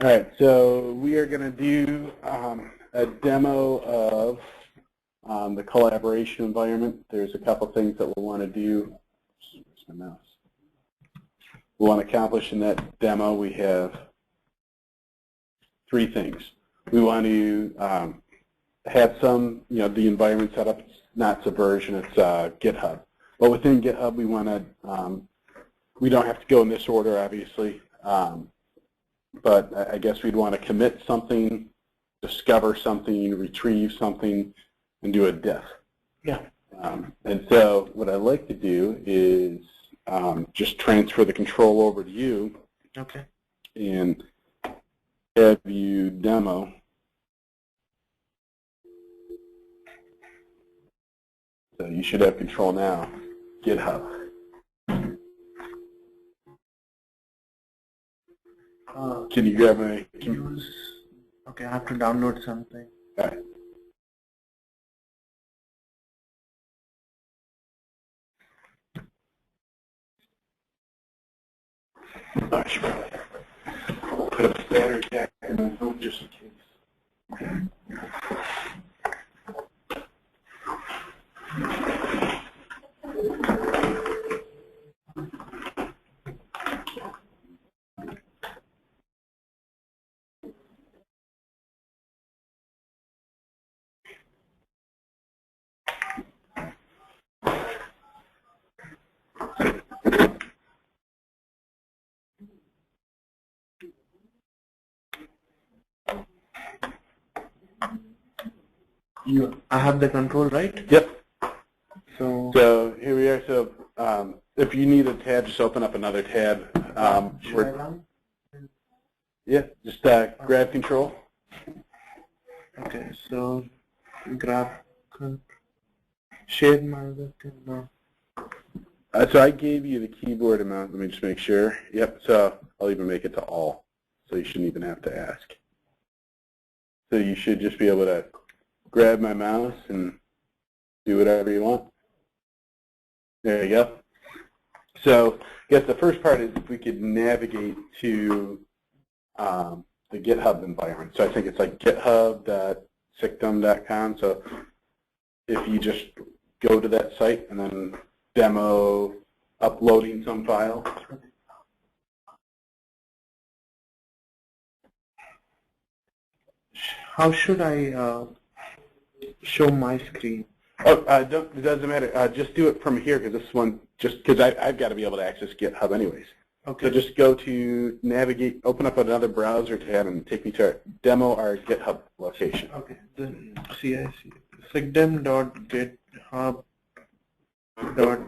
All right, so we are going to do a demo of the collaboration environment. There's a couple things that we'll want to do. Where's my mouse? We want to accomplish in that demo. We have three things. We want to have some, the environment set up. It's not Subversion, it's GitHub. But within GitHub, we want to, we don't have to go in this order, obviously. But I guess we'd want to commit something, discover something, retrieve something, and do a diff. Yeah. And so what I'd like to do is just transfer the control over to you. Okay. And have you demo. So you should have control now. GitHub. Can you grab my use? Okay, I have to download something. All right. I should probably put up a battery jack in my phone just in case. I have the control, right? Yep. So here we are. So if you need a tab, just open up another tab. Yeah, just grab control. Okay, so grab share my no. So I gave you the keyboard amount. Let me just make sure. Yep. So I'll even make it to all. So you shouldn't even have to ask. So you should just be able to grab my mouse and do whatever you want. There you go. So I guess the first part is if we could navigate to the GitHub environment. So I think it's like github.cicdim.com. So if you just go to that site and then demo uploading some file. How should I show my screen? Oh, it doesn't matter. Just do it from here because this one, just because I've got to be able to access GitHub anyways. Okay. So just go to navigate, open up another browser tab, and take me to our demo our GitHub location. Okay. Then CICDIM.github.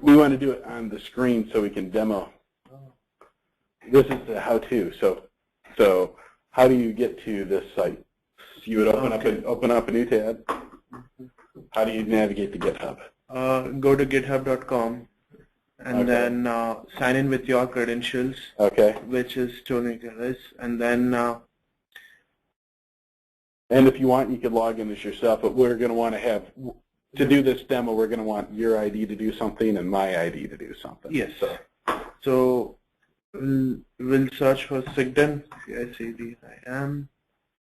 We want to do it on the screen so we can demo. This is the how-to. So how do you get to this site? So you would open up a new tab. How do you navigate to GitHub? Go to github.com and then sign in with your credentials. Okay. Which is Tony Gillis, and then. And if you want, you could log in as yourself. But we're going to want to have to do this demo. We're going to want your ID to do something and my ID to do something. Yes. So we'll search for CICDIM. CICDIM,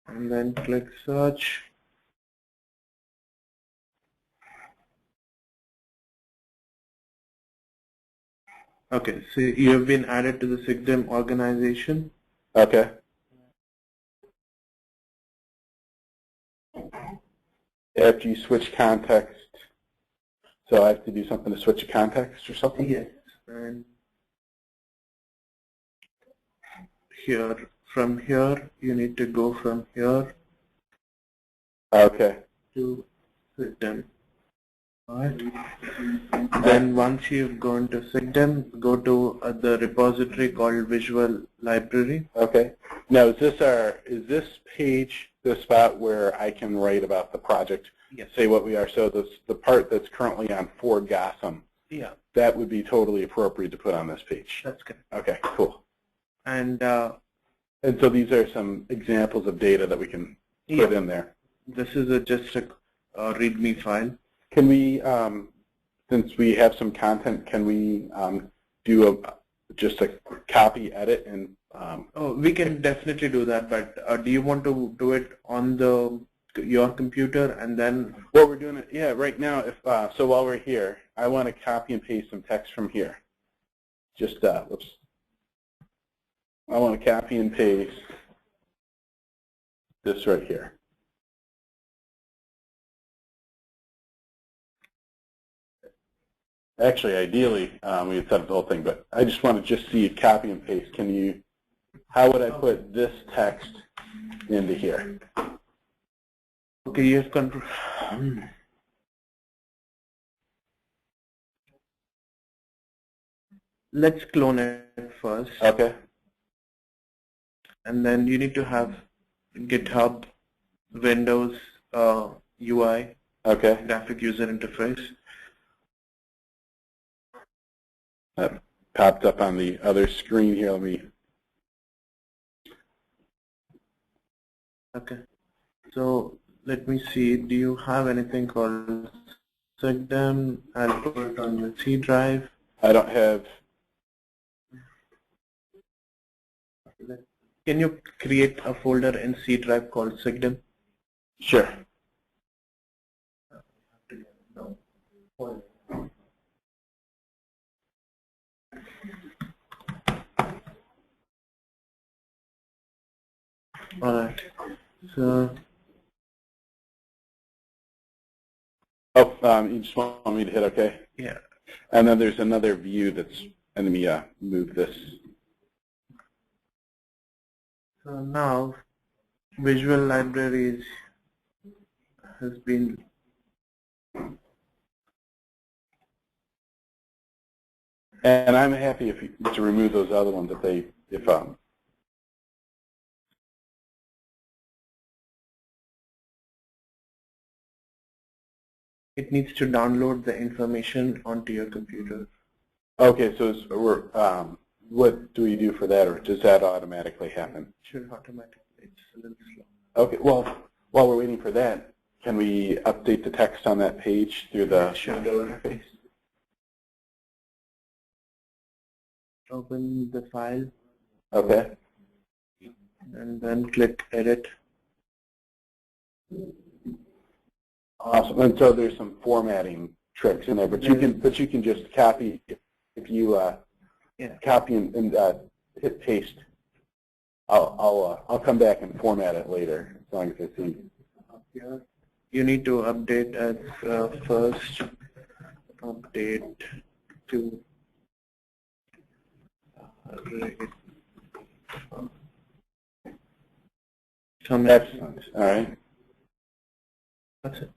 and then click search. Okay, so you have been added to the CICDIM organization. Okay. After you switch context, so I have to do something to switch a context or something? Yes, and here, from here, you need to go from here. Okay. To CICDIM. Alright. Then once you've gone to CICDIM, go to the repository called Visual Library. Okay. Now, is this page the spot where I can write about the project? Yes. Say what we are. So the part that's currently on Fort Gotham. Yeah. That would be totally appropriate to put on this page. That's good. Okay. Cool. And so these are some examples of data that we can put in there. This is just a README file. Can we, since we have some content, can we do just a copy, edit, and Oh, we can definitely do that, but do you want to do it on your computer and then? well, we're doing it. Yeah, right now. If so, while we're here, I want to copy and paste some text from here. Just whoops. I want to copy and paste this right here. Actually, ideally, we would set up the whole thing, but I just want to just see it copy and paste. Can you? How would I put this text into here? Okay, you have control. Let's clone it first. Okay. And then you need to have GitHub, Windows UI, Okay. graphic user interface. That popped up on the other screen here. Let me. Okay. So let me see. Do you have anything called CICDIM? I'll put it on your C drive. I don't have. Can you create a folder in C drive called CICDIM? Sure. Alright. So you just want me to hit OK? yeah. And then there's another view that's, and let me move this. So now Visual Libraries has been And I'm happy if you, to remove those other ones if it needs to download the information onto your computer. Okay, so what do we do for that, or does that automatically happen? It should automatically. It's a little slow. Okay, well, while we're waiting for that, can we update the text on that page through the window interface? Open the file. Okay. And then click Edit. Awesome. And so there's some formatting tricks in there, but you can just copy if you copy and hit paste. I'll come back and format it later as long as I see. You need to update as first update to Excellent. All right. That's it.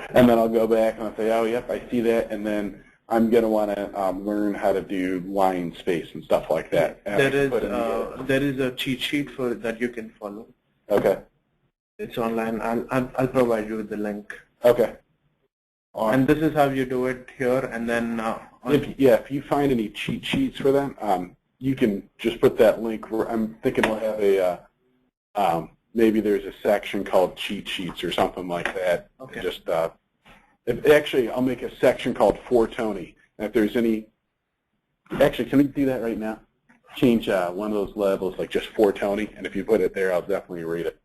And then I'll go back and I'll say, oh, yep, I see that, and then I'm going to want to learn how to do line space and stuff like that. And there is a cheat sheet for that you can follow. Okay. It's online. I'll provide you with the link. Okay. Awesome. And this is how you do it here, and then if you find any cheat sheets for them, you can just put that link. I'm thinking we'll have a maybe there's a section called cheat sheets or something like that. Okay. Just actually, I'll make a section called for Tony. And if there's any, actually, can we do that right now? Change one of those labels, like just for Tony, and if you put it there, I'll definitely read it.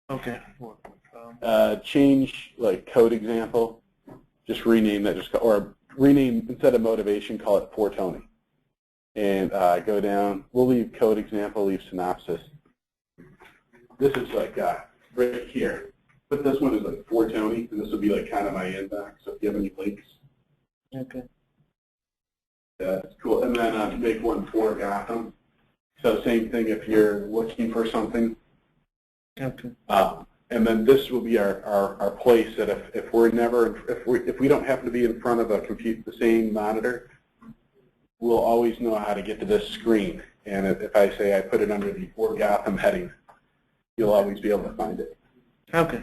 Okay. Change like code example. Just rename that, or rename instead of motivation, call it for Tony. And go down. We'll leave code example, leave synopsis. This is like right here. But this one is like for Tony, and this will be like kind of my inbox. So if you have any links, okay. That's cool. And then make one for Gotham. So same thing if you're looking for something. Okay. And then this will be our place that if we don't happen to be in front of the same monitor, we'll always know how to get to this screen. And if I say I put it under the for Gotham heading, you'll always be able to find it. Okay.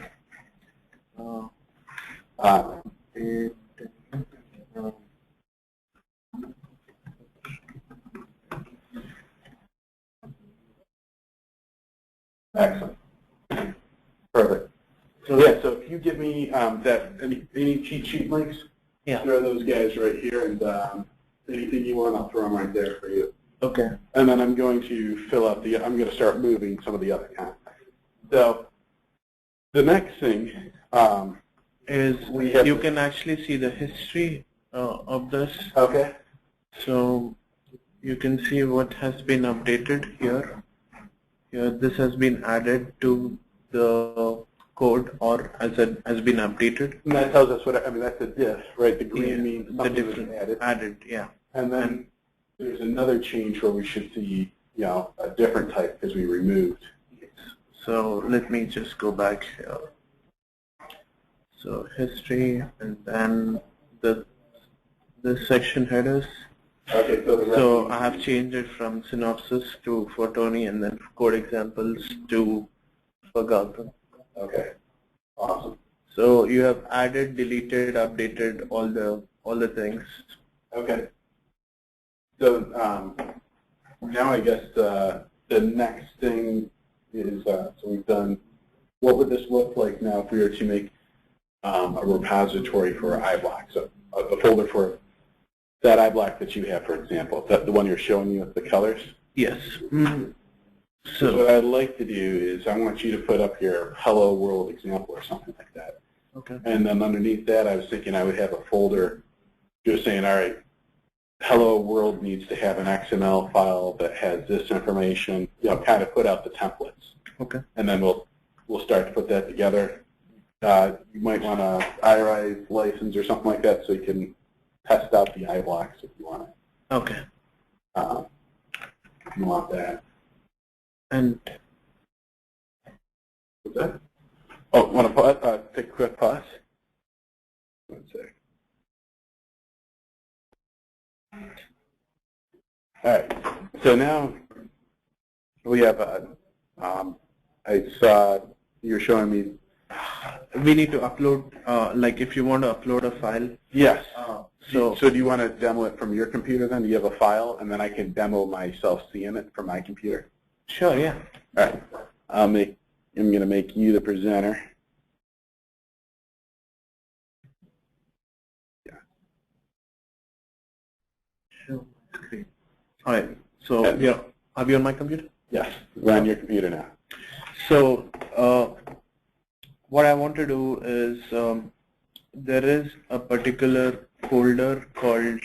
Excellent. Perfect. So yeah, so if you give me any cheat sheet links, yeah, there are those guys right here, and anything you want, I'll throw them right there for you. Okay. And then I'm going to fill out I'm going to start moving some of the other content. So the next thing is you can actually see the history of this. Okay. So you can see what has been updated here. Here, this has been added to the code, or has been updated. And that tells us what, I mean, that's a diff, right? The green means the something different was added. yeah. And then there's another change where we should see, a different type because we removed. So let me just go back here. So history, and then the section headers. Okay, so I have changed it from synopsis to photony, and then code examples to forgotten. Okay, awesome. So you have added, deleted, updated all the things. Okay. So now I guess the next thing is so we've done. What would this look like now if we were to make a repository for iBlock? So a folder for that iBlock that you have, for example, the one you're showing me with the colors? Yes. Mm-hmm. So what I'd like to do is I want you to put up your Hello World example or something like that. Okay. And then underneath that, I was thinking I would have a folder just saying, all right, Hello World needs to have an XML file that has this information, kind of put out the templates. Okay. And then we'll start to put that together. You might want a IRI license or something like that so you can test out the iBlocks if you want it. Okay. If you want that. And what's that? Oh, want to pause? Take a quick pause. 1 sec. All right. So now we have I saw you're showing me. We need to upload, like if you want to upload a file. Yes. So do you want to demo it from your computer then? Do you have a file, and then I can demo myself seeing it from my computer? Sure, yeah. All right. I'm going to make you the presenter. Yeah. Sure. All right. So yeah, are we on my computer? Yes. We're on your computer now. So what I want to do is there is a particular folder called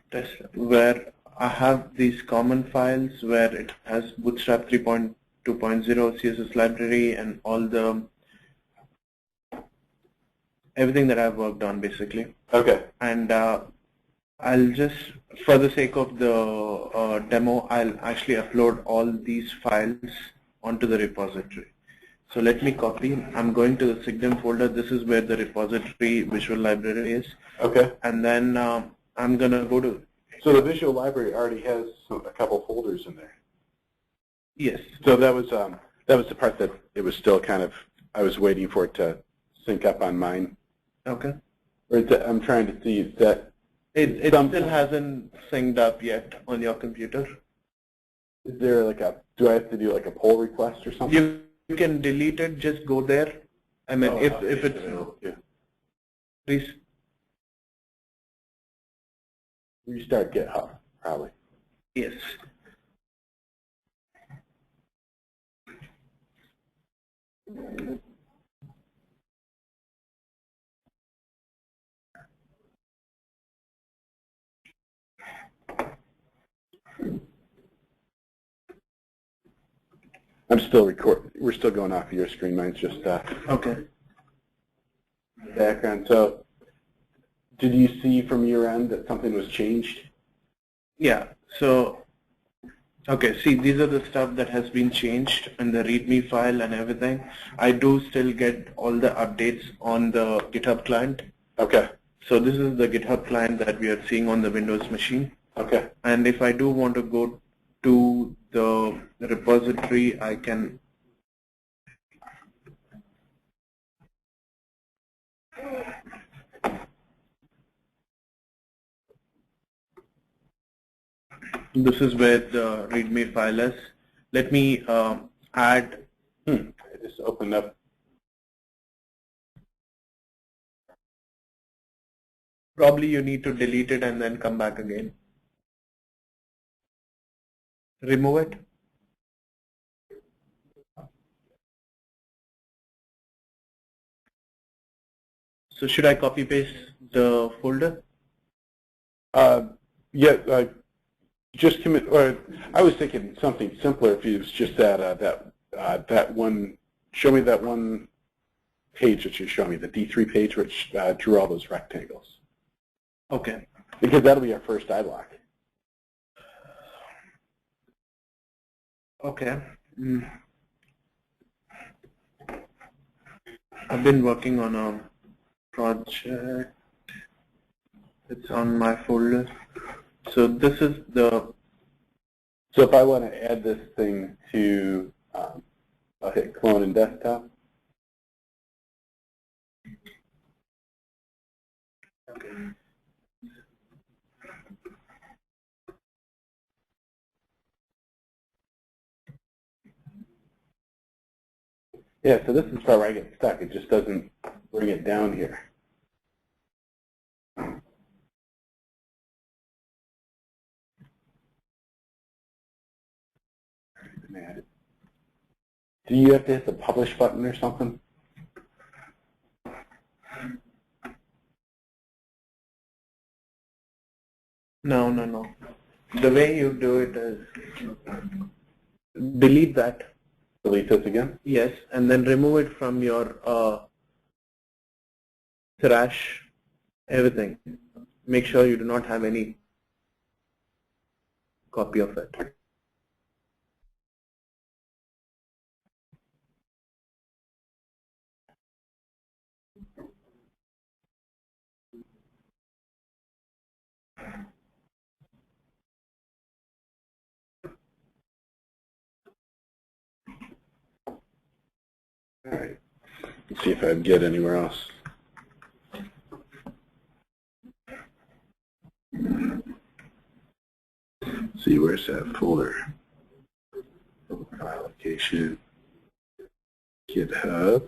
test where I have these common files where it has Bootstrap 3.2.0, CSS library, and all everything that I've worked on basically. Okay. And I'll just, for the sake of the demo, I'll actually upload all these files onto the repository. So let me copy. I'm going to the CICDIM folder. This is where the repository visual library is. Okay. And then I'm going to go to. So the visual library already has a couple folders in there. Yes. So that was the part that it was still kind of, I was waiting for it to sync up on mine. Okay. I'm trying to see if that. It still hasn't synced up yet on your computer. Is there do I have to do like a pull request or something? You can delete it, just go there. I mean, if it's, yeah. Please. Restart GitHub, probably. Yes. I'm still recording. We're still going off of your screen. Mine's just okay. Background. So, did you see from your end that something was changed? Yeah. So, okay. See, these are the stuff that has been changed in the README file and everything. I do still get all the updates on the GitHub client. Okay. So this is the GitHub client that we are seeing on the Windows machine. Okay. And if I do want to go to the repository, I can this is where the README file is. Let me add. I just opened up. Probably you need to delete it and then come back again. Remove it. So should I copy paste the folder? Yeah, just commit. Or I was thinking something simpler. If it was just that one. Show me that one page that you showed me, the D3 page, which drew all those rectangles. Okay. Because that'll be our first iBlock. Okay. I've been working on a project. It's on my folder. So this is the. So if I want to add this thing to, I'll hit clone in desktop. Okay. Yeah, so this is the part where I get stuck. It just doesn't bring it down here. Do you have to hit the publish button or something? No. The way you do it is delete that. Delete this again? Yes, and then remove it from your trash, everything. Make sure you do not have any copy of it. All right. Let's see if I can get anywhere else. Let's see, where's that folder? File location, GitHub.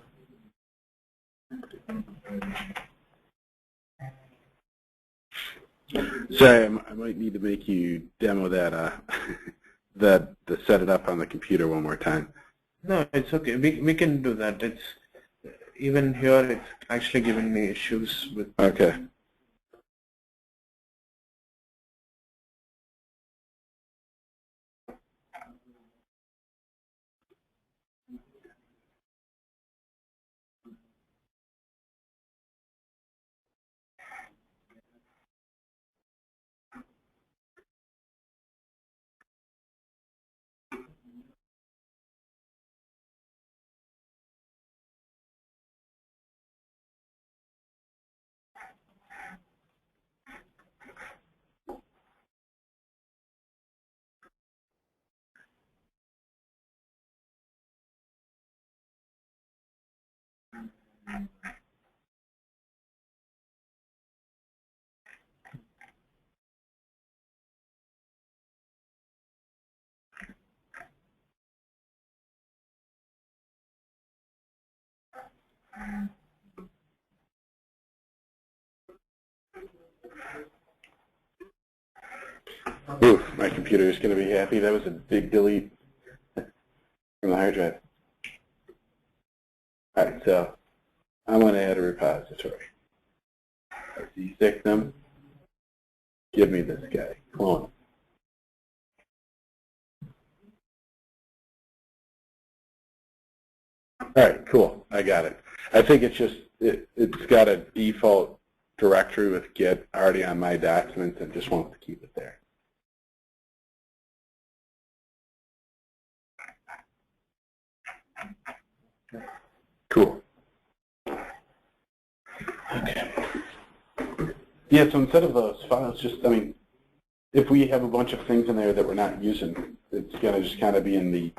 Sorry, I might need to make you demo that, to set it up on the computer one more time. No, it's okay. We can do that. It's even here. It's actually giving me issues with. Okay. Ooh, my computer is going to be happy. That was a big delete from the hard drive. All right, so I want to add a repository. CICDIM. Give me this guy. Clone. All right, cool. I got it. I think it's just it's got a default directory with Git already on my documents and just wants to keep it there. Cool. Okay. Yeah, so instead of those files, just, I mean, if we have a bunch of things in there that we're not using, it's going to just kind of be in the,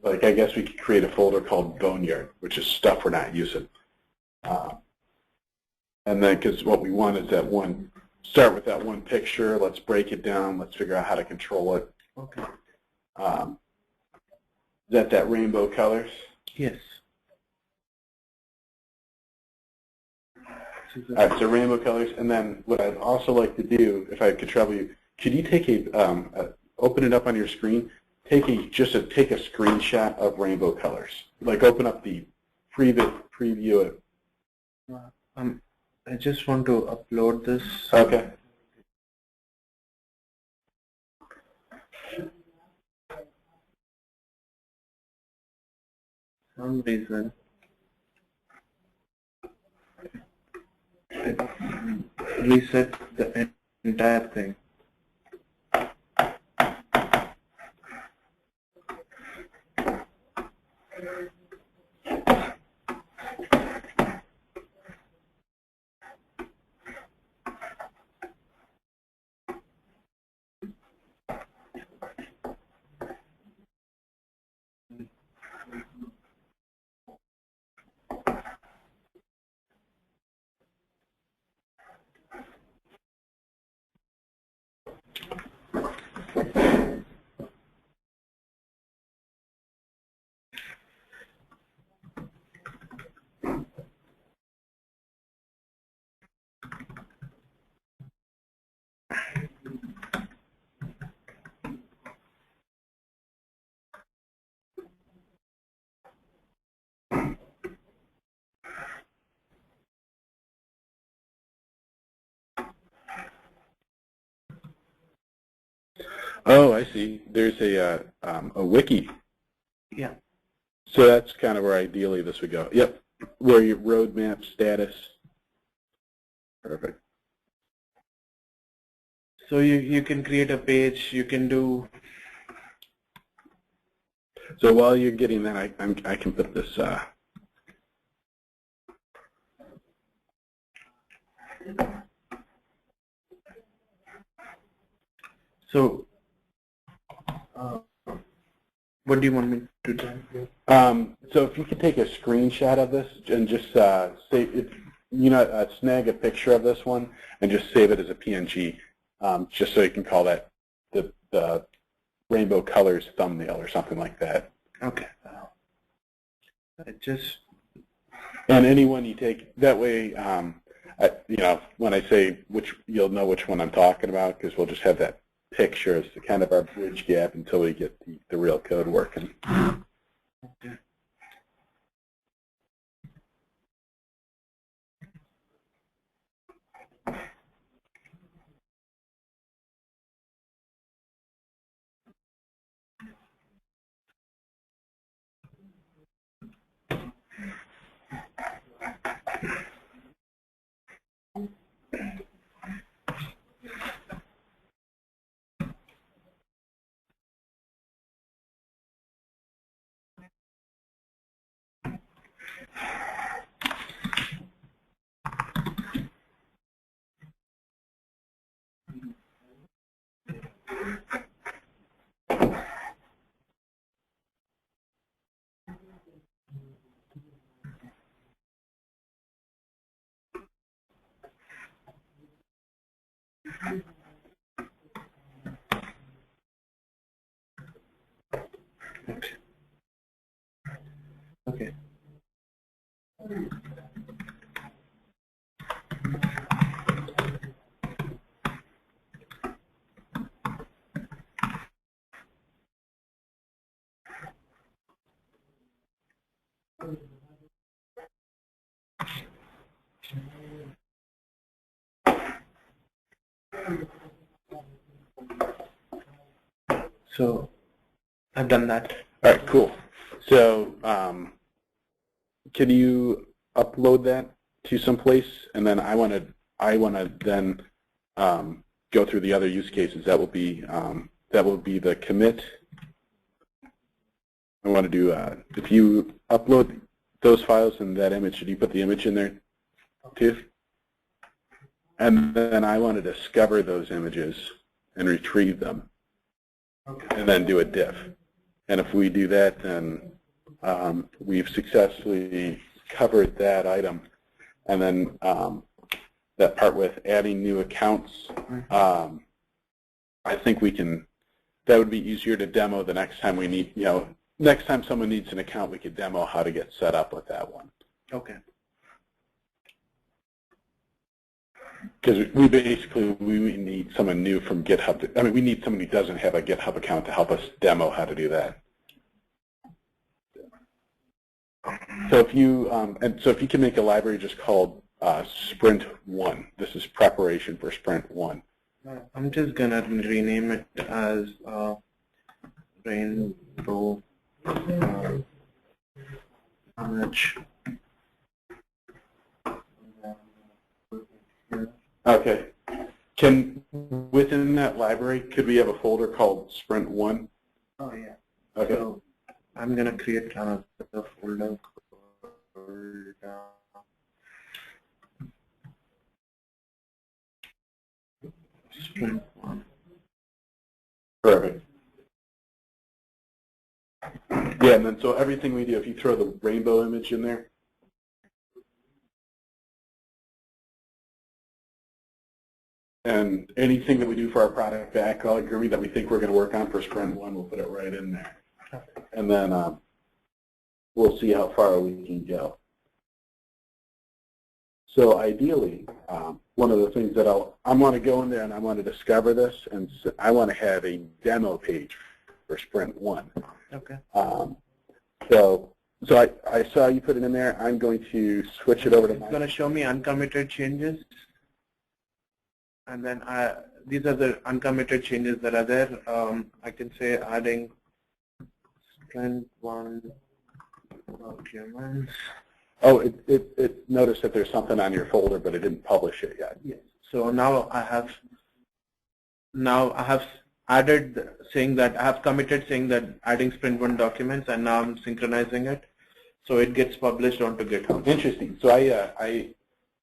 like, I guess we could create a folder called Boneyard, which is stuff we're not using. And then, because what we want is that one, start with that one picture, let's break it down, let's figure out how to control it. Okay. Is that rainbow colors? Yes. All right, so rainbow colors, and then what I'd also like to do, if I could trouble you, could you take open it up on your screen, take a screenshot of rainbow colors, like open up the preview it. I just want to upload this. Okay. For some reason, it reset the entire thing. Oh, I see. There's a wiki. Yeah. So that's kind of where ideally this would go. Yep. Where your roadmap status. Perfect. So you can create a page. You can do. So while you're getting that, I can put this. So. What do you want me to do? So if you could take a screenshot of this and just save it, snag a picture of this one and just save it as a PNG, just so you can call that the rainbow colors thumbnail or something like that. Okay. And anyone you take that way, when I say which, you'll know which one I'm talking about because we'll just have that picture as kind of our bridge gap until we get the real code working. Okay. Okay. So I've done that. All right, cool. So can you upload that to some place, and then I want to then go through the other use cases. That will be the commit. I want to do if you upload those files and that image, should you put the image in there too? And then I want to discover those images and retrieve them, and then do a diff. And if we do that, then we've successfully covered that item. And then that part with adding new accounts, I think that would be easier to demo the next time we need, next time someone needs an account, we could demo how to get set up with that one. Okay. Because we need someone new from GitHub. We need someone who doesn't have a GitHub account to help us demo how to do that. So if you can make a library just called Sprint 1. This is preparation for Sprint 1. I'm just gonna rename it as Rainbow image. Okay. Within that library, could we have a folder called Sprint 1? Oh yeah. Okay. So I'm gonna create another folder called Sprint 1. Perfect. Yeah, and then so everything we do, if you throw the rainbow image in there, and anything that we do for our product backlog grooming that we think we're going to work on for Sprint 1, we'll put it right in there. And then we'll see how far we can go. So ideally, one of the things that I want to go in there and I want to discover this, and so I want to have a demo page for Sprint 1. Okay. So I saw you put it in there. I'm going to switch it over to It's going to show me uncommitted changes. And then these are the uncommitted changes that are there. I can say adding Sprint 1 documents. Oh, it noticed that there's something on your folder, but it didn't publish it yet. Yes. So now I have added saying that I have committed saying that adding Sprint 1 documents, and now I'm synchronizing it, so it gets published onto GitHub. Interesting. So I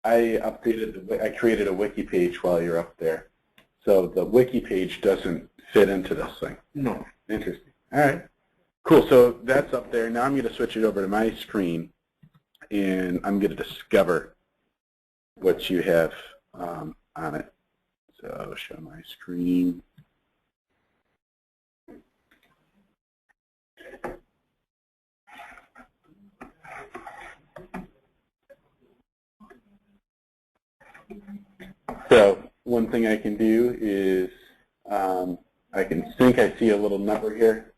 updated I created a wiki page while you're up there. So the wiki page doesn't fit into this thing. No. Interesting. All right. Cool. So that's up there. Now I'm going to switch it over to my screen, and I'm going to discover what you have on it. So show my screen. So one thing I can do is I can sync. I see a little number here.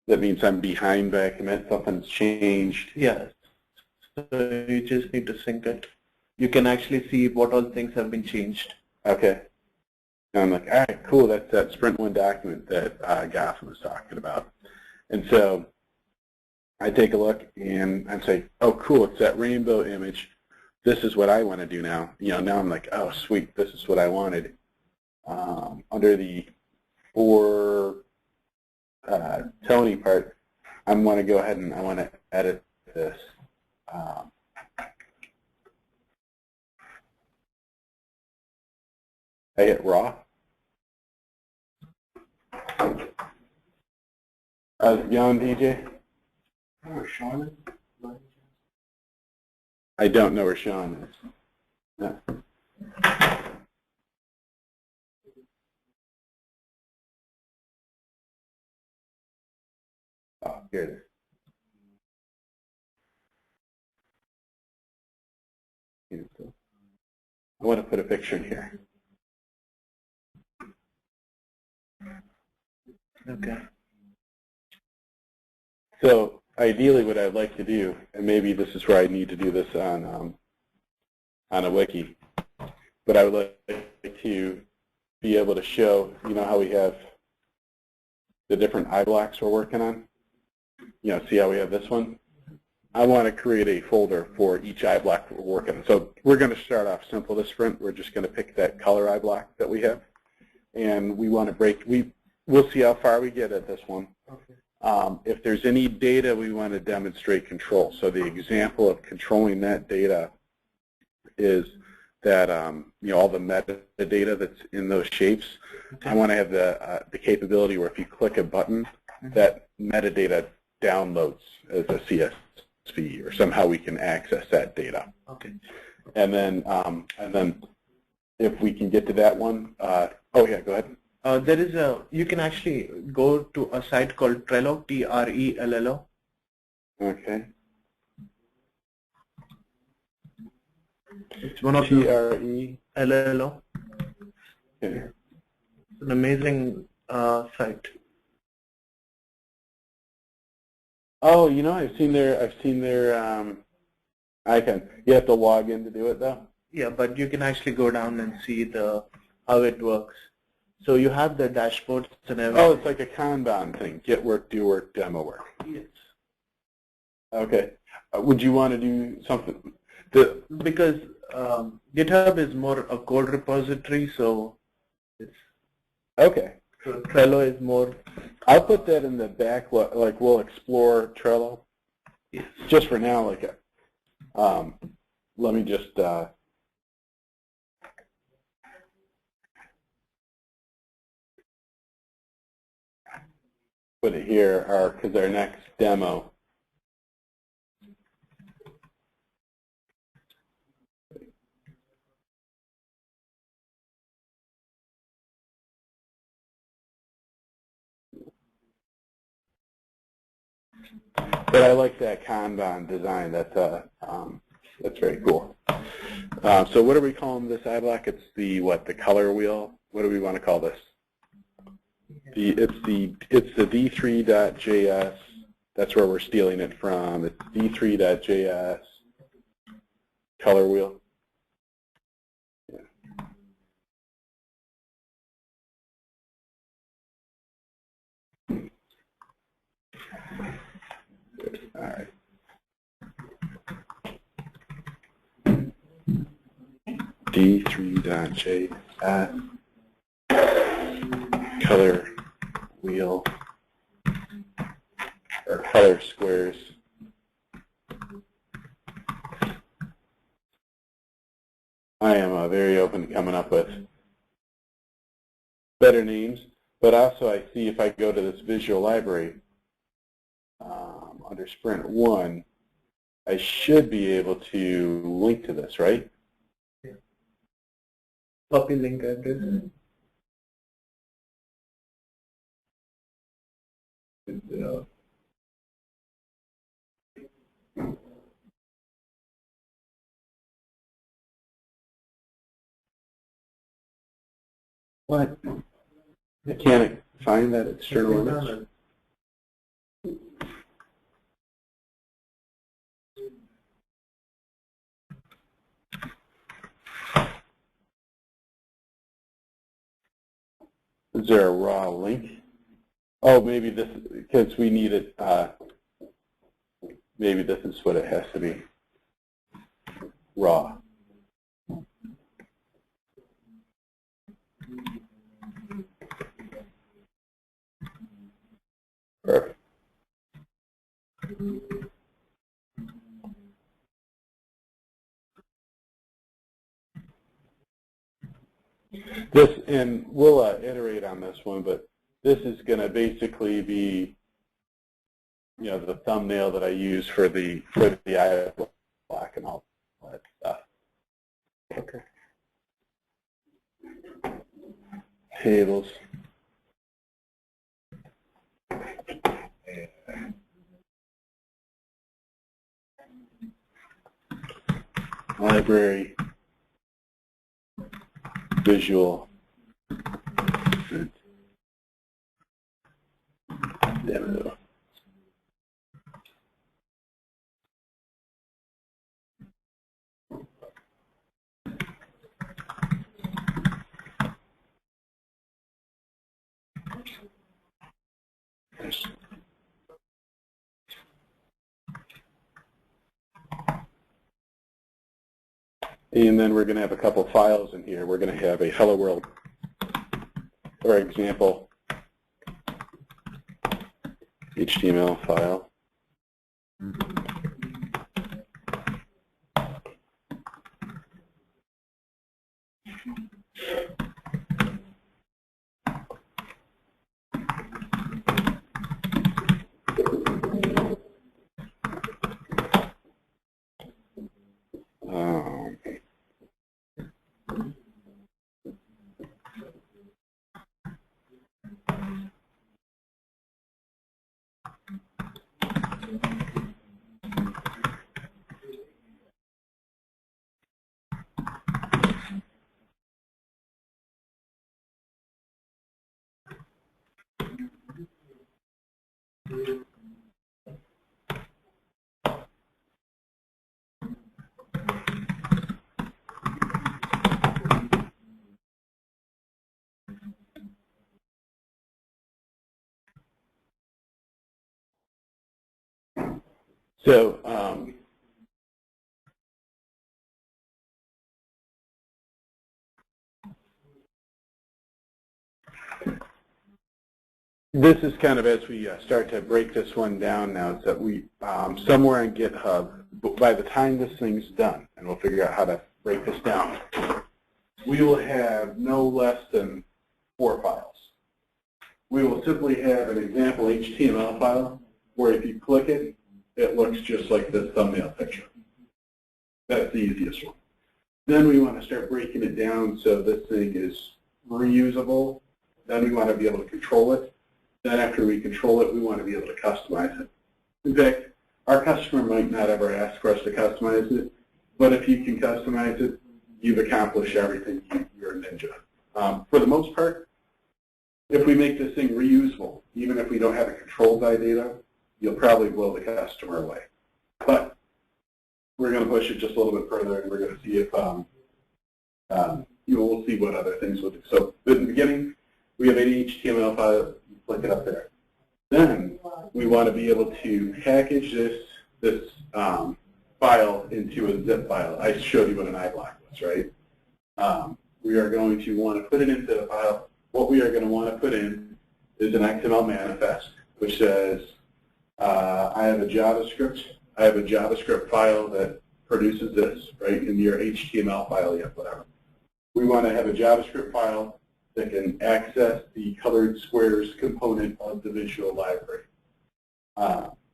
That means I'm behind by a commit. Something's changed. Yes. So you just need to sync it. You can actually see what all things have been changed. Okay. And I'm like, all right, cool. That's that Sprint 1 document that Gotham was talking about. And so I take a look and I say, oh, cool. It's that rainbow image. This is what I want to do now. Now I'm like, oh, sweet. This is what I wanted. Under the for Tony part, I want to go ahead and I want to edit this. I hit raw. Young DJ? Where Sean is? I don't know where Sean is. No. Oh, here it is. I want to put a picture in here. Okay. So ideally what I'd like to do, and maybe this is where I need to do this on a wiki, but I would like to be able to show, how we have the different I blocks we're working on. See how we have this one? I want to create a folder for each I block we're working on. So we're going to start off simple this sprint. We're just going to pick that color I block that we have. And we want to we'll see how far we get at this one. Okay. If there's any data we want to demonstrate control. So the example of controlling that data is that all the metadata that's in those shapes. Okay. I want to have the capability where if you click a button, that metadata downloads as a CSV, or somehow we can access that data. Okay. And then if we can get to that one, oh yeah, go ahead. There is you can actually go to a site called Trello, Trello. Okay. It's one of the TRE. LLO. Okay. It's an amazing site. Oh, you know, I've seen their icon. You have to log in to do it though. Yeah, but you can actually go down and see how it works. So you have the dashboards and everything. Oh, it's like a Kanban thing. Get work, do work, demo work. Yes. Okay. Would you want to do something? Because GitHub is more a code repository, so it's Okay. so Trello is more. I'll put that in the back. Like we'll explore Trello. Yes. Just for now. Like, let me just. Put it here, because our next demo. But I like that Kanban design. That's very cool. So what are we calling this iBlock? It's the what? The color wheel. What do we want to call this? It's the d3.js. That's where we're stealing it from. It's d3.js color wheel. Yeah. All right. d3.js color wheel or color squares. I am very open to coming up with better names, but also I see if I go to this visual library under Sprint 1, I should be able to link to this, right? Yeah. Copy link address. What? I can't find that external image. Is there a raw link? Oh, maybe this, because we need it, maybe this is what it has to be. Raw. Perfect. This, and we'll iterate on this one, but this is going to basically be, you know, the thumbnail that I use for the iBlock and all that stuff. Okay. Tables. Library. Visual. Demo. And then we're going to have a couple files in here. We're going to have a hello world, for example, HTML file. So this is kind of as we start to break this one down now, is that we somewhere on GitHub, by the time this thing's done, and we'll figure out how to break this down, we will have no less than 4 files. We will simply have an example HTML file where if you click it, it looks just like this thumbnail picture. That's the easiest one. Then we want to start breaking it down so this thing is reusable. Then we want to be able to control it. Then after we control it, we want to be able to customize it. In fact, our customer might not ever ask for us to customize it, but if you can customize it, you've accomplished everything. You're a ninja. For the most part, if we make this thing reusable, even if we don't have it controlled by data, you'll probably blow the customer away. But we're going to push it just a little bit further, and we're going to see if we'll see what other things we'll do. So in the beginning, we have an HTML file. You click it up there. Then we want to be able to package this file into a zip file. I showed you what an iBlock was, right? We are going to want to put it into the file. What we are going to want to put in is an XML manifest, which says, I have a JavaScript file that produces this, right, in your HTML file, yeah, whatever. We want to have a JavaScript file that can access the colored squares component of the visual library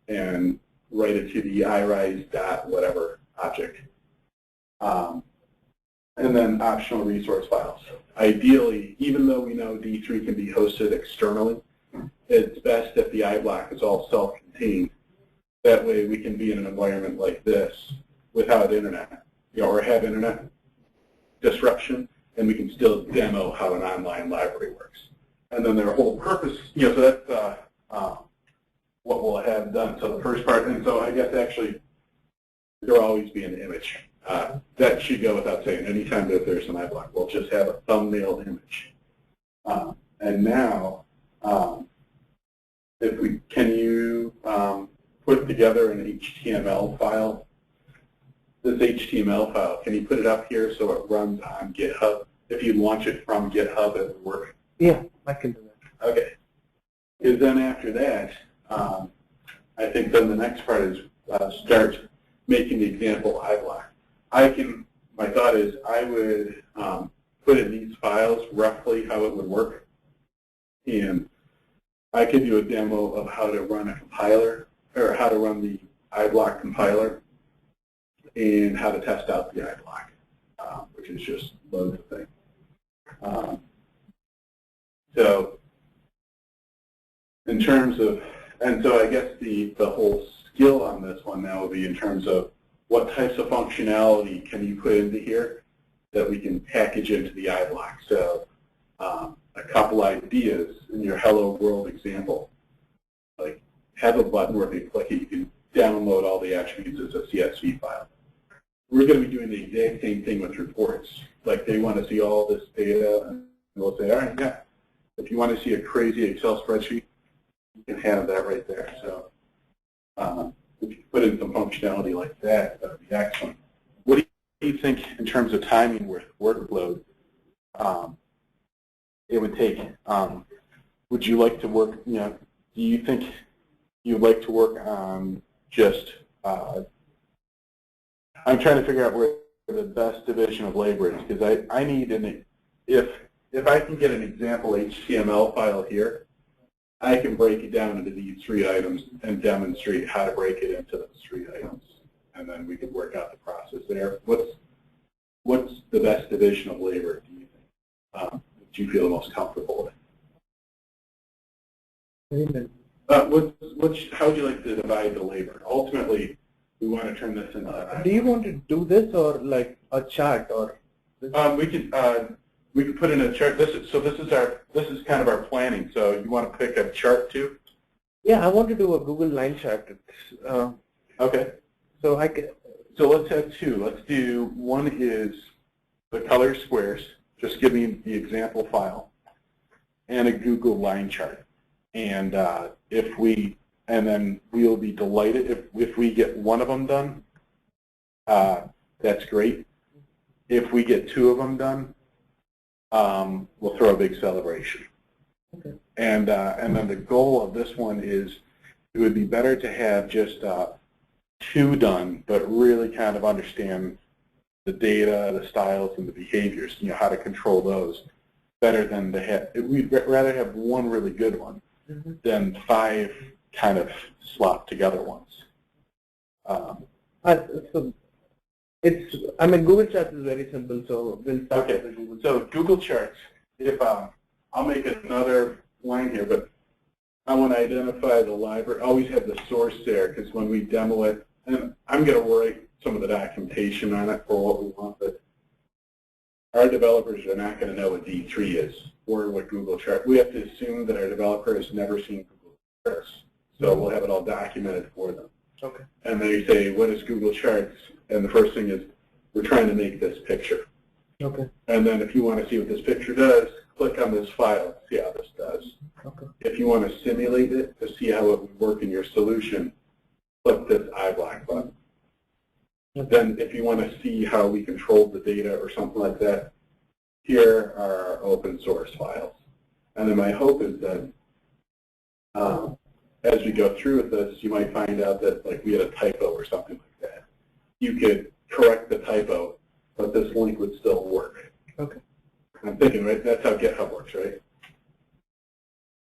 and write it to the iRise.whatever object. And then optional resource files. Ideally, even though we know D3 can be hosted externally, it's best if the iBlock is all self-contained. That way we can be in an environment like this without internet, or have internet disruption, and we can still demo how an online library works. And then their whole purpose, so that's what we'll have done. So the first part, and so I guess actually there'll always be an image. That should go without saying. Anytime that there's an iBlock, we'll just have a thumbnail image. And now, can you put together an HTML file? This HTML file, can you put it up here so it runs on GitHub? If you launch it from GitHub, it will work. Yeah, I can do that. Okay. Because then after that, I think then the next part is start making the example iBlock. My thought is I would put in these files roughly how it would work, and I could do a demo of how to run a compiler, or how to run the iBlock compiler, and how to test out the iBlock, which is just loads of things. So in terms of, and so I guess the whole skill on this one now will be in terms of what types of functionality can you put into here that we can package into the iBlock. So a couple ideas in your Hello World example, like have a button where if you click it, you can download all the attributes as a CSV file. We're going to be doing the exact same thing with reports. Like they want to see all this data, and we'll say, all right, yeah, if you want to see a crazy Excel spreadsheet, you can have that right there. So if you put in some functionality like that, that would be excellent. What do you think in terms of timing with workload it would take? Would you like to work, do you think you'd like to work on just, I'm trying to figure out where the best division of labor is, because I need if I can get an example HTML file here, I can break it down into these 3 items and demonstrate how to break it into those 3 items, and then we can work out the process there. What's the best division of labor, do you think, that you feel the most comfortable with? How would you like to divide the labor? Ultimately, we want to turn this into. Do you want to do this or like a chart or? We could put in a chart. This is kind of our planning. So you want to pick a chart too? Yeah, I want to do a Google line chart. Okay. So I can. So let's have two. Let's do, one is the color squares, just give me the example file, and a Google line chart. And and then we'll be delighted if we get one of them done. That's great. If we get two of them done, we'll throw a big celebration. Okay. And then the goal of this one is, it would be better to have just two done, but really kind of understand the data, the styles, and the behaviors, how to control those better than to have. We'd rather have one really good one than 5 kind of slopped together ones. So it's, I mean, Google Charts is very simple, so we'll start with the Google. So Google Charts, if I'll make another line here, but I want to identify the library. Always have the source there, because when we demo it, and I'm going to write some of the documentation on it for what we want, but our developers are not going to know what D3 is or what Google Charts. We have to assume that our developer has never seen Google Charts, so we'll have it all documented for them. Okay. And they say, what is Google Charts? And the first thing is, we're trying to make this picture. Okay. And then if you want to see what this picture does, click on this file, see how this does. Okay. If you want to simulate it to see how it would work in your solution, click this iBlock button. Okay. Then if you want to see how we controlled the data or something like that, here are our open source files. And then my hope is that as we go through with this, you might find out that like we had a typo or something like that. You could correct the typo, but this link would still work. Okay. I'm thinking, right? That's how GitHub works, right?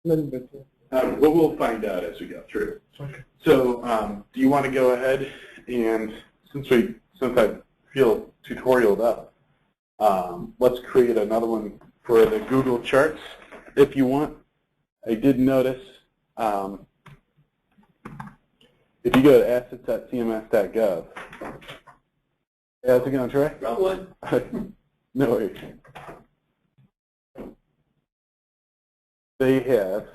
A little bit. Well, we'll find out as we go through. Okay. So, do you want to go ahead and since I feel tutorialed up, let's create another one for the Google Charts if you want. I did notice if you go to assets.cms.gov. How's it going, Troy? Wrong one. No worries. They have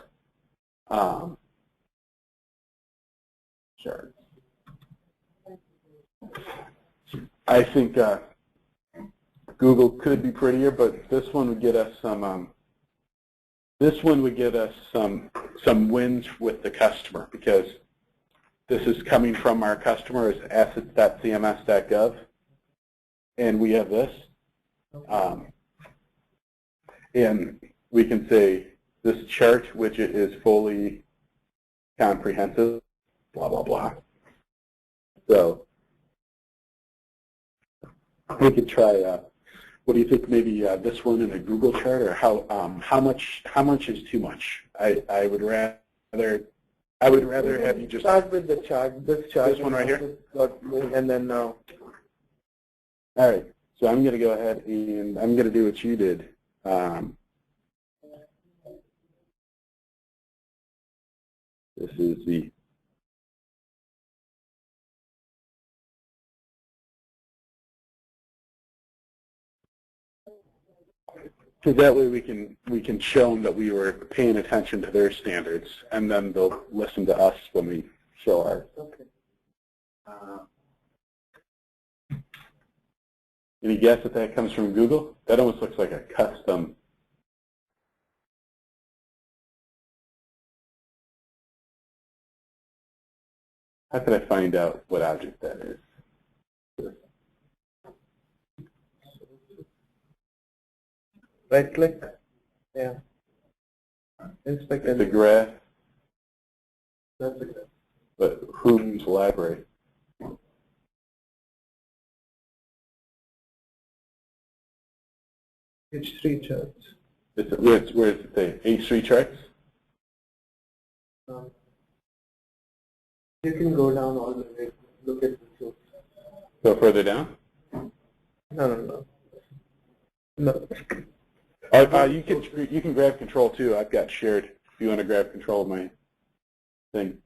charts. I think Google could be prettier, but this one would get us some. This one would get us some wins with the customer, because this is coming from our customer as assets.cms.gov, and we have this, and we can say this chart widget is fully comprehensive, blah blah blah. So we could try. What do you think? Maybe this one in a Google chart, or how much is too much? I would rather have you just start with the chart. This chart. This one right here. And then now. All right. So I'm going to go ahead and I'm going to do what you did. This is the so that way we can show them that we were paying attention to their standards, and then they'll listen to us when we show ours. Okay. Any guess if that comes from Google? That almost looks like a custom. How could I find out what object that is? Right click. Yeah. Inspect. It's a graph. That's a graph. But whose library? H3 charts. Where does it say? H3 charts? You can go down all the way. Look at the source. Go further down? No. No. You can grab control too. I've got shared. If you want to grab control of my thing.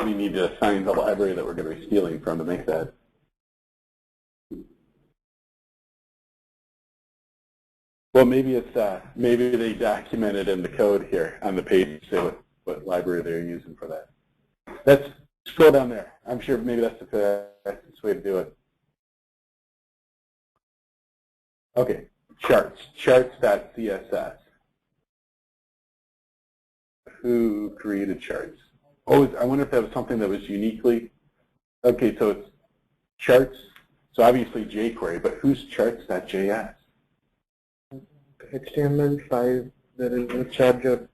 we need to assign the library that we're going to be stealing from to make that. Well, maybe it's maybe they documented in the code here on the page, say what library they're using for that. Let's scroll down there. I'm sure maybe that's the fastest way to do it. Okay, charts, charts.css. Who created charts? Oh, I wonder if that was something that was uniquely. Okay, so it's charts. So obviously jQuery, but who's charts.js? HTML5, there is a chart.js.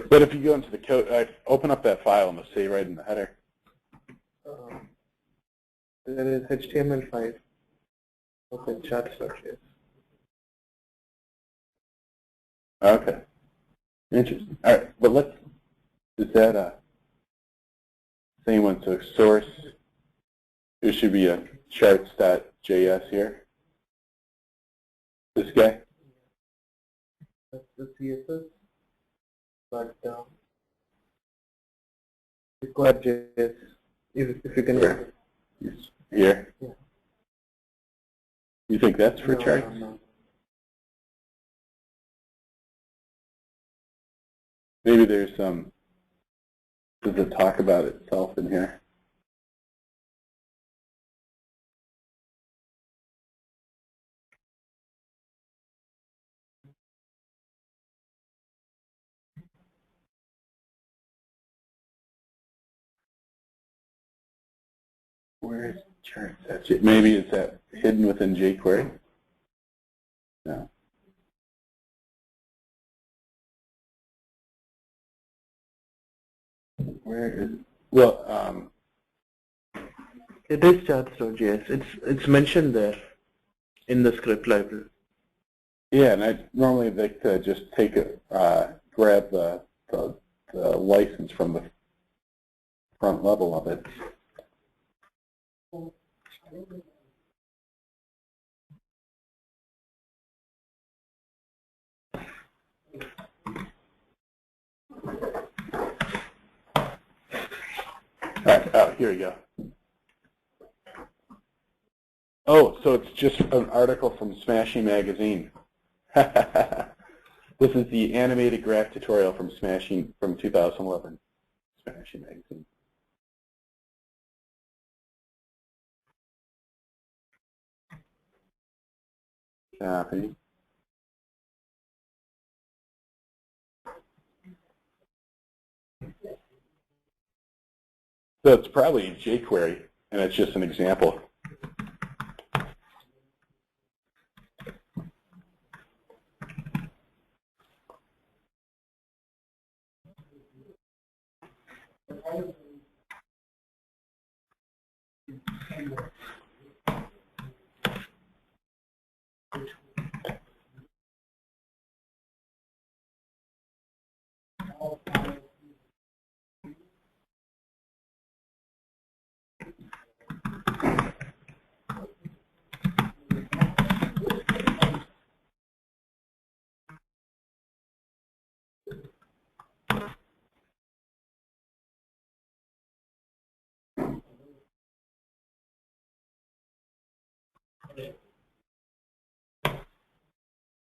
But if you go into the code, open up that file and it'll say right in the header. There is HTML5. Okay, charts.js. Okay. Interesting. All right, but let's, is that a same one? So source, there should be a charts.js here. This guy? That's the CSS, but require.js, if you can get it. Here? Yeah. You think that's for No, charts? no. Maybe there's some, does it talk about itself in here? Where is charts? That's it. Maybe is that hidden within jQuery? No. Where is it? Well, It is charts.js. It's mentioned there in the script library. yeah, and I normally like to just take it, grab the license from the front level of it. All right, oh, here we go. Oh, so it's just an article from Smashing Magazine. This is the animated graph tutorial from Smashing from 2011. Smashing Magazine. Copy. So it's probably jQuery, and it's just an example.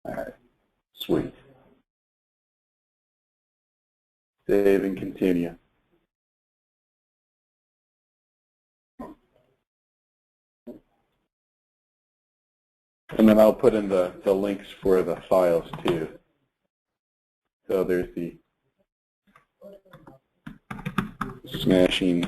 All right, sweet. Save and continue. And then I'll put in the links for the files too. So there's the smashing.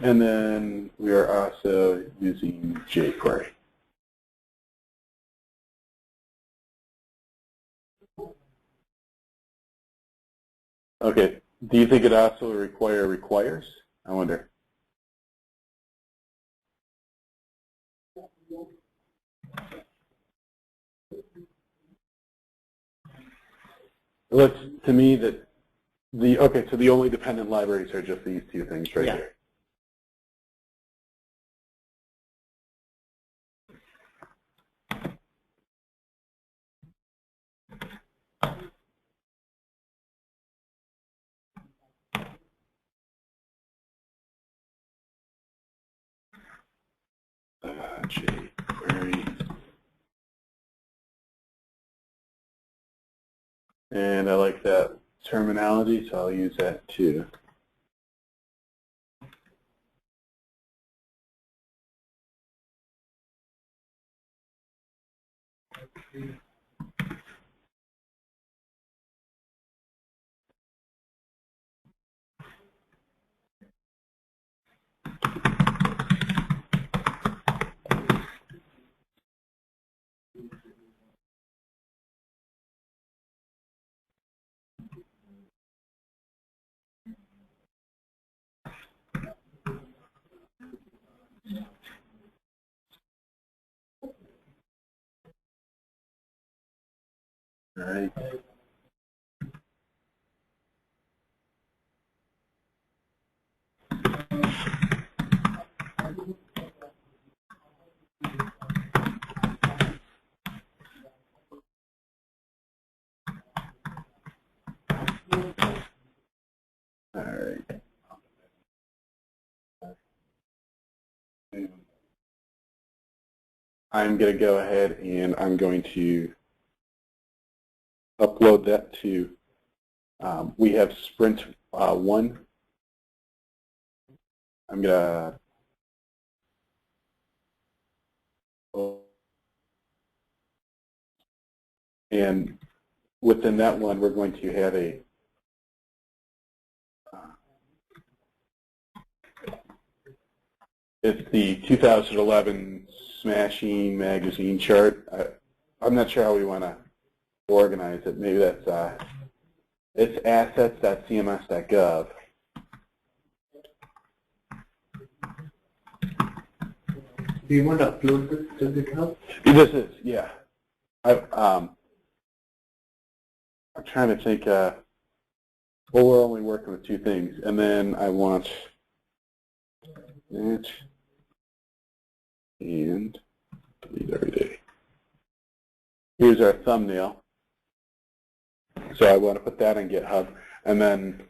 And then we are also using jQuery. Okay, do you think it also requires? I wonder. It looks to me that so the only dependent libraries are just these two things right here. jQuery. And I like that terminology, so I'll use that too. All right. All right. I'm going to go ahead and I'm going to upload that to, we have Sprint 1. I'm going to, and within that one, we're going to have a, it's the 2011 Smashing Magazine chart. I'm not sure how we want to organize it. Maybe that's, it's assets.cms.gov. Do you want to upload this to GitHub? This is, yeah. I'm trying to think, well, we're only working with two things. And then I want that and delete every day. Here's our thumbnail. So I want to put that in GitHub. And then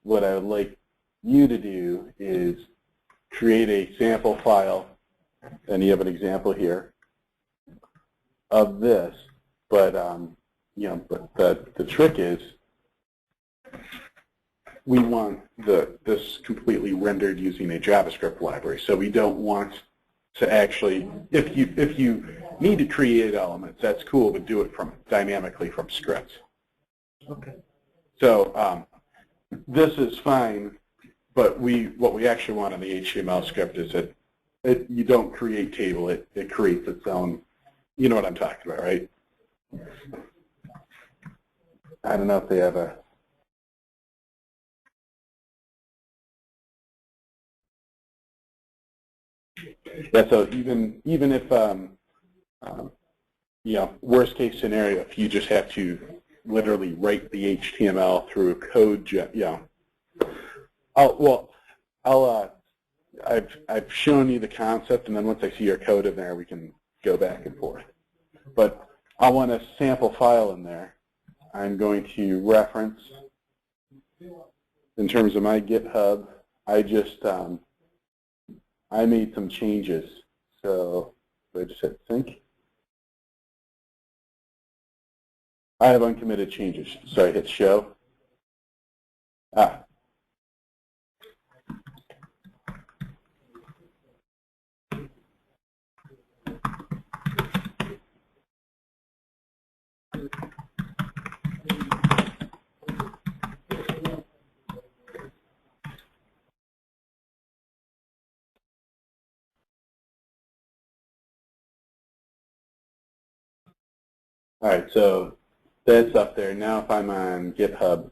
what I would like you to do is create a sample file, and you have an example here of this. But you know, but the trick is we want this completely rendered using a JavaScript library. So we don't want to actually, if you need to create elements, that's cool, but do it dynamically from scripts. Okay. So this is fine, but what we actually want in the HTML script is that you don't create table, it creates its own. You know what I'm talking about, right? I don't know if they have a. Yeah, so even if you know, worst case scenario, if you just have to literally write the HTML through a code, I've shown you the concept, and then once I see your code in there, we can go back and forth. But I want a sample file in there. I'm going to reference, in terms of my GitHub, I just I made some changes. So I just hit sync. I have uncommitted changes. So I hit show. All right, so that's up there. Now if I'm on GitHub,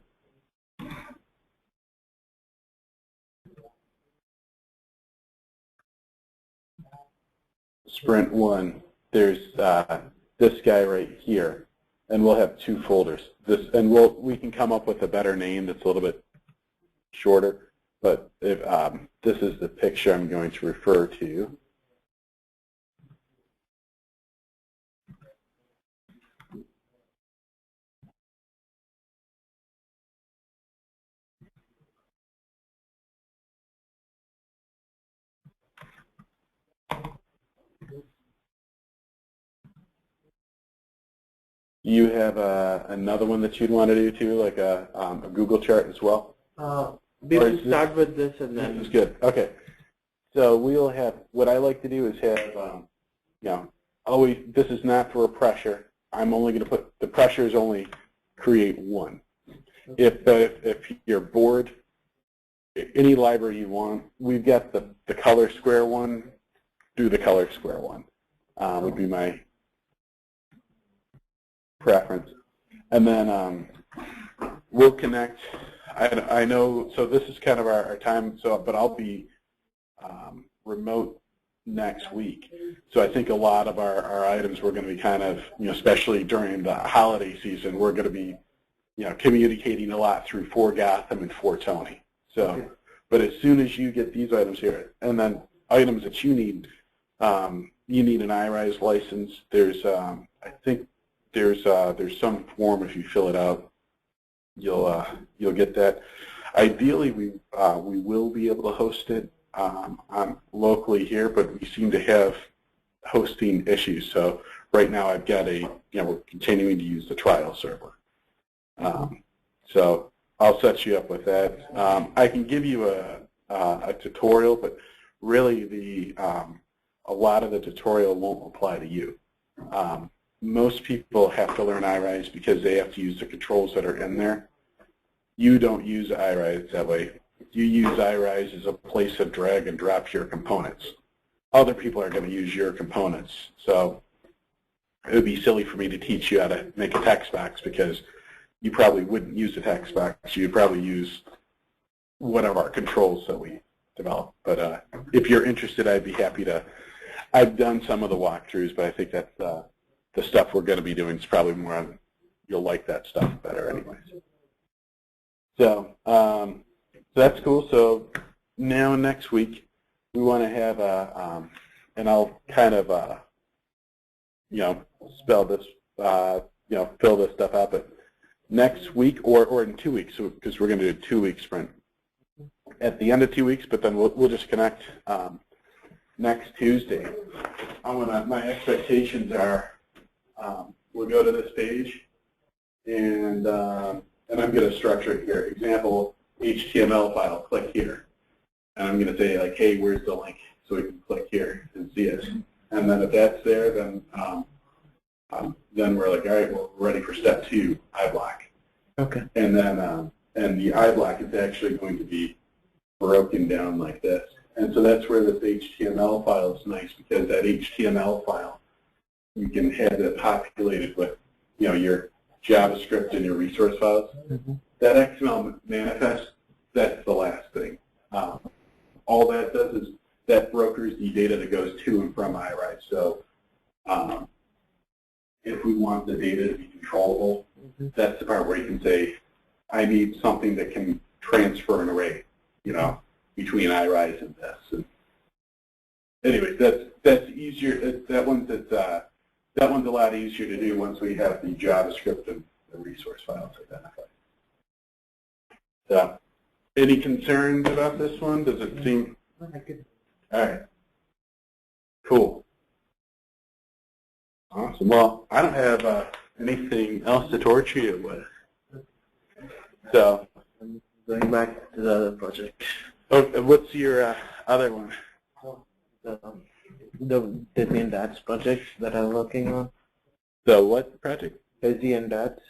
Sprint 1, there's this guy right here, and we'll have 2 folders. And we can come up with a better name that's a little bit shorter, but if, this is the picture I'm going to refer to. You have another one that you'd want to do too, like a Google chart as well? We will start with this and then. This is good. Okay. So we'll have, what I like to do is have, you know, always, this is not for a pressure. I'm only going to put, the pressure is only create 1. If you're bored, any library you want, we've got the color square one, do the color square one, would be my preference. And then we'll connect. I know, so this is kind of our time, but I'll be remote next week. So I think a lot of our items we're going to be kind of, you know, especially during the holiday season, we're going to be, you know, communicating a lot through 4 Gotham and 4 Tony. So, okay. But as soon as you get these items here, and then items that you need an iRise license. There's, I think there's some form, if you fill it out, you'll get that. Ideally, we will be able to host it locally here, but we seem to have hosting issues. So right now, I've got we're continuing to use the trial server. So I'll set you up with that. I can give you a tutorial, but really a lot of the tutorial won't apply to you. Most people have to learn iRise because they have to use the controls that are in there. You don't use iRise that way. You use iRise as a place to drag and drop your components. Other people are going to use your components. So it would be silly for me to teach you how to make a text box because you probably wouldn't use a text box. You'd probably use one of our controls that we develop. But if you're interested, I'd be happy to. I've done some of the walkthroughs, but I think that's the stuff we're going to be doing is probably more on, you'll like that stuff better anyways. So, so that's cool. So now next week, we want to have and I'll kind of, spell this, fill this stuff out, but next week or in 2 weeks, because we're going to do a 2-week sprint. At the end of 2 weeks, but then we'll just connect next Tuesday. My expectations are we'll go to this page, and I'm going to structure it here. Example, HTML file, click here. And I'm going to say, like, hey, where's the link? So we can click here and see it. And then if that's there, then we're like, all right, well, we're ready for step 2, iBlock. Okay. And then and the iBlock is actually going to be broken down like this. And so that's where this HTML file is nice, because that HTML file, you can have it populated with, your JavaScript and your resource files. Mm-hmm. That XML manifest, that's the last thing. All that does is that brokers the data that goes to and from iRise. So if we want the data to be controllable, mm-hmm. that's the part where you can say, I need something that can transfer an array, between iRise and this. And anyway, that's easier. That one's a lot easier to do once we have the JavaScript and the resource files identified. So, any concerns about this one? Does it seem? All right. Cool. Awesome. Well, I don't have anything else to torture you with. So, going back to the other project. Oh, what's your other one? The Disney and Dads project that I'm working on. The what project? Disney and Dads.